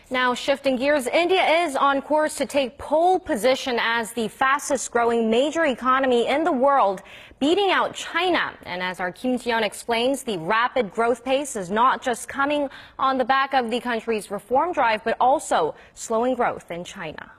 Now shifting gears, India is on course to take pole position as the fastest growing major economy in the world, beating out China. And as our Kim Ji-yeon explains, the rapid growth pace is not just coming on the back of the country's reform drive, but also slowing growth in China.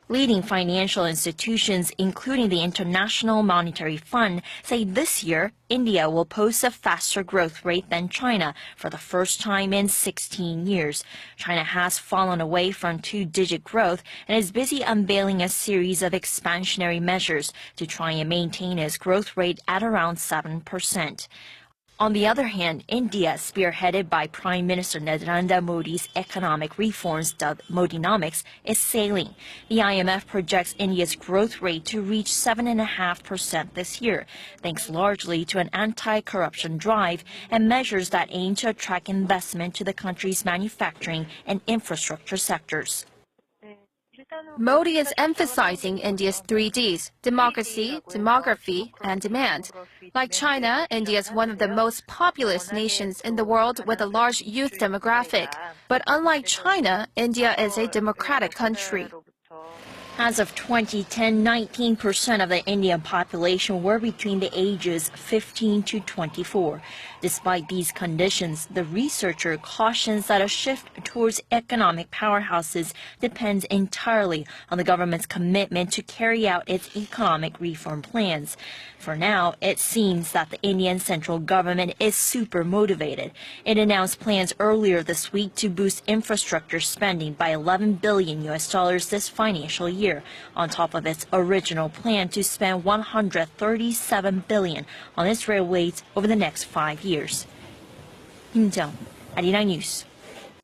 Leading financial institutions, including the International Monetary Fund, say this year India will post a faster growth rate than China for the first time in 16 years. China has fallen away from two-digit growth and is busy unveiling a series of expansionary measures to try and maintain its growth rate at around 7%. On the other hand, India, spearheaded by Prime Minister Narendra Modi's economic reforms dubbed Modinomics, is sailing. The IMF projects India's growth rate to reach 7.5% this year, thanks largely to an anti-corruption drive and measures that aim to attract investment to the country's manufacturing and infrastructure sectors. Modi is emphasizing India's 3Ds, democracy, demography, and demand. Like China, India is one of the most populous nations in the world with a large youth demographic. But unlike China, India is a democratic country. As of 2010, 19% of the Indian population were between the ages 15 to 24. Despite these conditions, the researcher cautions that a shift towards economic powerhouses depends entirely on the government's commitment to carry out its economic reform plans. For now, it seems that the Indian central government is super motivated. It announced plans earlier this week to boost infrastructure spending by $11 billion this financial year, on top of its original plan to spend $137 billion on its railways over the next 5 years. Kim Jani, Arirang News.